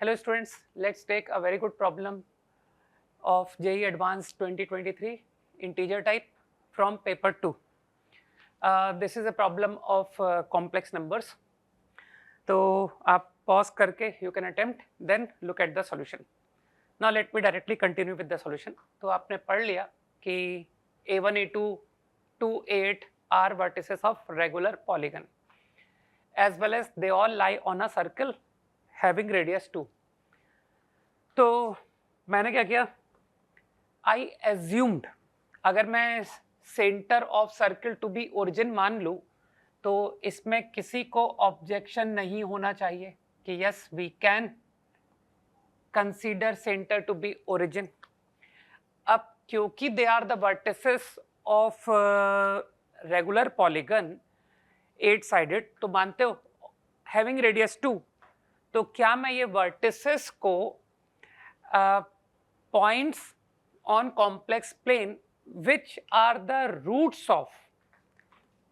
Hello students, let's take a very good problem of JEE Advanced 2023 integer type from paper 2. This is a problem of complex numbers. तो आप pause करके you can attempt, then look at the solution. Now let me directly continue with the solution. तो आपने पढ़ लिया कि A1, A2, 2, A8 are vertices of regular polygon, as well as they all lie on a circle having radius 2. तो मैंने क्या किया, I assumed अगर मैं centre of circle to be origin मान लूँ तो इसमें किसी को ऑब्जेक्शन नहीं होना चाहिए कि yes we can consider centre to be origin. अब क्योंकि they are the vertices of regular polygon 8 sided, तो मानते हो हैविंग रेडियस 2, तो क्या मैं ये वर्टिसेस को points on complex plane which are the roots of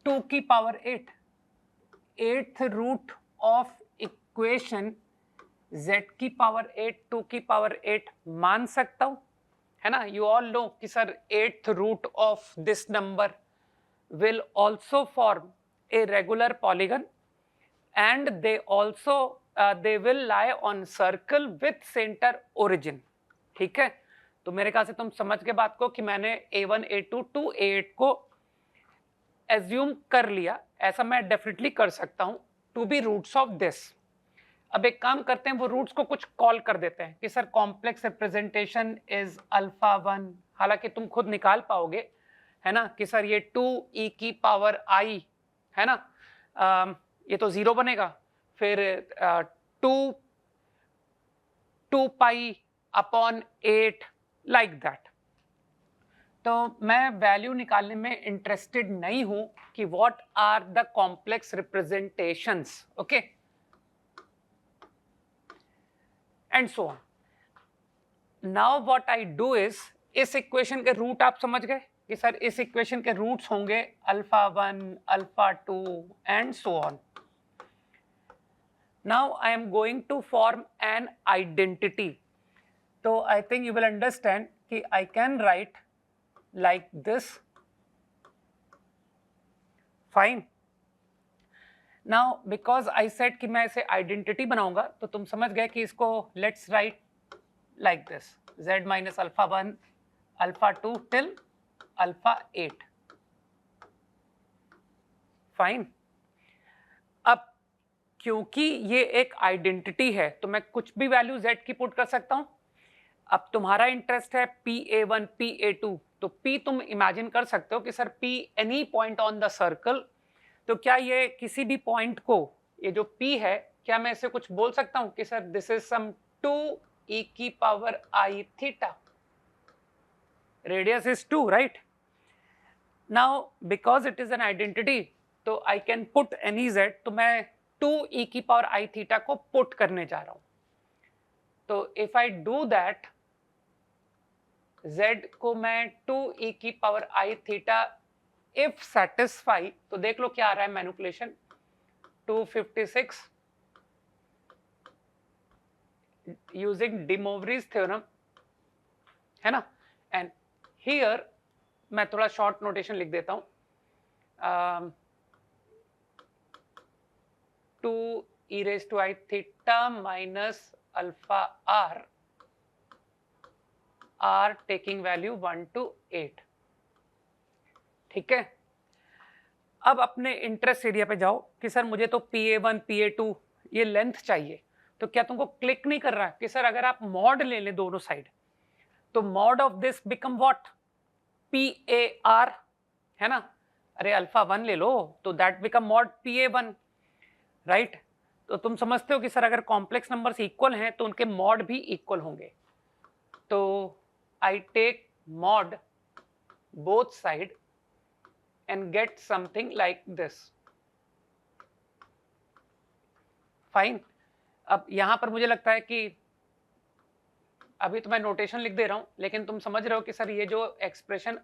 2 की power 8, 8th root of equation z की power 8, 2 की power 8 मान सकता हूँ, है ना. You all know कि sir 8th root of this number will also form a regular polygon and they also they will lie on circle with center origin. ठीक है, तो मेरे ख्याल से तुम समझ के बात को कि मैंने A1, A2, 2, A8 को एज्यूम कर लिया. ऐसा मैं डेफिनेटली कर सकता हूं to be roots of this. अब एक काम करते हैं, वो रूट्स को कुछ कॉल कर देते हैं कि sir complex representation is alpha 1. हालांकि तुम खुद निकाल पाओगे, है ना, कि सर ये 2e की पावर i है ना, ये तो 0 बनेगा, फिर 2 पाई अपॉन 8 लाइक दैट. तो मैं वैल्यू निकालने में इंटरेस्टेड नहीं हूं कि what are the complex representations, okay, and so on. Now what I do is, इस इक्वेशन के रूट आप समझ गए कि सर इस इक्वेशन के रूट्स होंगे alpha 1, alpha 2 and so on. Now I am going to form an identity. तो I think you will understand कि I can write like this. Fine. Now because I said कि मैं इसे identity बनाऊंगा, तो तुम समझ गए कि इसको let's write like this: z minus alpha 1, alpha 2 till alpha 8. Fine. अब क्योंकि ये एक आइडेंटिटी है तो मैं कुछ भी वैल्यू z की पुट कर सकता हूं. अब तुम्हारा इंटरेस्ट है PA1, PA2, तो P तुम इमेजिन कर सकते हो कि sir P any point on the circle. तो क्या ये किसी भी पॉइंट को, ये जो P है, क्या मैं इसे कुछ बोल सकता हूं कि sir this is some 2e की power i theta, radius is 2, right. Now because it is an identity, तो I can put any z. तो मैं 2e की पावर i थीटा को पुट करने जा रहा हूं. तो if I do that, z को मैं 2e की power i theta if satisfy, तो देख लो क्या आ रहा है manipulation, 256 using De Moivre's theorem, है ना. एंड हियर मैं थोड़ा शॉर्ट नोटेशन लिख देता हूं, 2e raised to i theta minus alpha r are taking value 1 to 8. ठीक है. अब अपने इंटरेस्ट एरिया पे जाओ कि सर मुझे तो PA1, PA2 ये लेंथ चाहिए. तो क्या तुमको क्लिक नहीं कर रहा है कि सर अगर आप मॉड ले लें दोनों साइड, तो mod of this become what, PAR, है ना. अरे अल्फा 1 ले लो तो that become mod PA1, right. तो तुम समझते हो कि सर अगर कॉम्प्लेक्स नंबर्स इक्वल हैं तो उनके मॉड भी इक्वल होंगे. तो I take mod both side and get something like this. Fine. अब यहां पर मुझे लगता है कि अभी तो मैं नोटेशन लिख दे रहा हूं, लेकिन तुम समझ रहे हो कि सर ये जो एक्सप्रेशन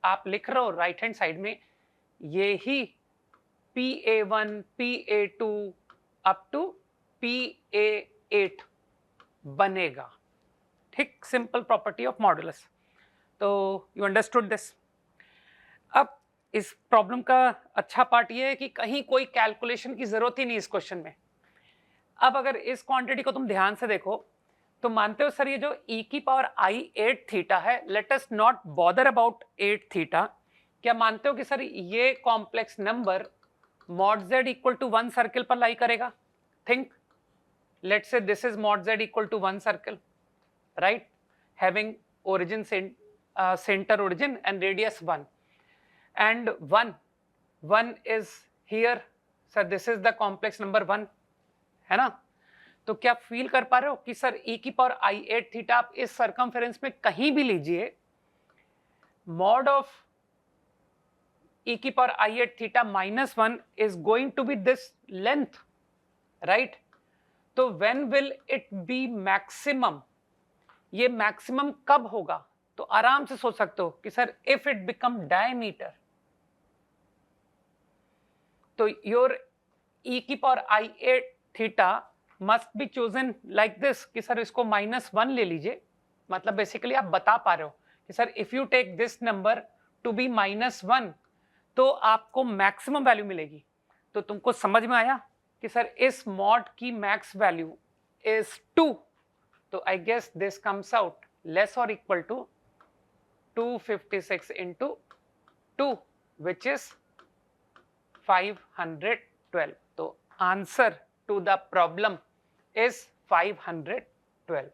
आप लिख रहे हो राइट हैंड साइड में, ये ही PA1, PA2 up to PA8 बनेगा। ठीक, सिंपल प्रॉपर्टी ऑफ मॉडुलस। तो यू अंडरस्टूड दिस। अब इस प्रॉब्लम का अच्छा पार्ट ये है कि कहीं कोई कैलकुलेशन की जरूरत ही नहीं इस क्वेश्चन में। अब अगर इस क्वांटिटी को तुम ध्यान से देखो तो मानते हो सर ये जो e की पावर i 8 थीटा है, let us not bother about 8 theta, क्या मानते हो कि सर ये complex number mod z equal to 1 circle पर लाई करेगा? Think, let say this is mod z equal to 1 circle, right, having origin center origin and radius 1 and 1 is here, sir this is the complex number 1, है ना? तो क्या feel कर पा रहे हो कि सर e की पावर i 8 थीटा आप इस सर्कमफेरेंस में कहीं भी लीजिए, मॉड ऑफ e की power i 8 theta minus 1 is going to be this length, right? तो when will it be maximum? ये मैक्सिमम कब होगा? तो आराम से सोच सकते हो कि sir if it become diameter, तो योर e की power i 8 theta must be chosen like this कि सर इसको -1 ले लीजिए। मतलब बेसिकली आप बता पा रहे हो कि sir if you take this number to be -1 तो आपको मैक्सिमम वैल्यू मिलेगी। तो तुमको समझ में आया कि सर इस मॉड की मैक्स वैल्यू इज 2, तो I guess this comes out less और equal to 256 into 2 which is 512. तो answer to the problem is 512.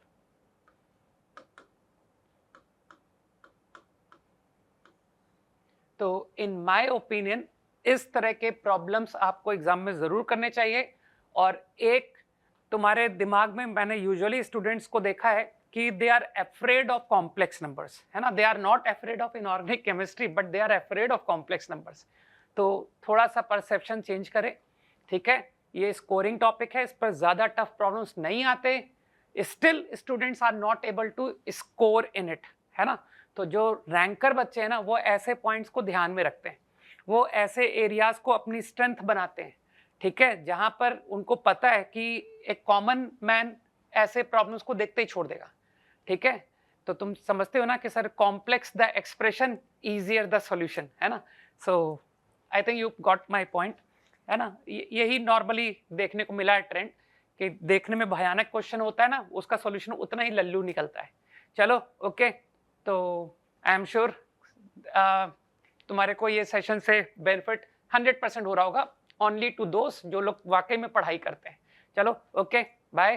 तो इन माय ओपिनियन इस तरह के प्रॉब्लम्स आपको एग्जाम में जरूर करने चाहिए। और एक तुम्हारे दिमाग में, मैंने यूजुअली स्टूडेंट्स को देखा है कि they are afraid of complex numbers, है ना, they are not afraid of inorganic chemistry but they are afraid of complex numbers. तो थोड़ा सा परसेप्शन चेंज करें, ठीक है? ये स्कोरिंग टॉपिक है, इस पर ज़्यादा टफ प्रॉब्लम्स नहीं आते, still students are not able to score in it, है ना? तो जो रैंकर बच्चे हैं ना, वो ऐसे पॉइंट्स को ध्यान में रखते हैं, वो ऐसे एरियाज को अपनी स्ट्रेंथ बनाते हैं, ठीक है, जहाँ पर उनको पता है कि एक कॉमन मैन ऐसे प्रॉब्लम्स को देखते ही छोड़ देगा, ठीक है? तो तुम समझते हो ना कि sir complex the expression, easier the solution, है ना? So I think you got my point, है ना? यही नॉर्मली देखने को मिला है ट्रेंड कि देखने में भयानक क्वेश्चन होता है ना, उसका सॉल्यूशन उतना ही लल्लू निकलता है। चलो ओके, तो आई एम श्योर तुम्हारे को ये सेशन से बेनिफिट 100% हो रहा होगा, ओनली टू दोस्त जो लोग वाकई में पढ़ाई करते हैं। चलो ओके, बाय।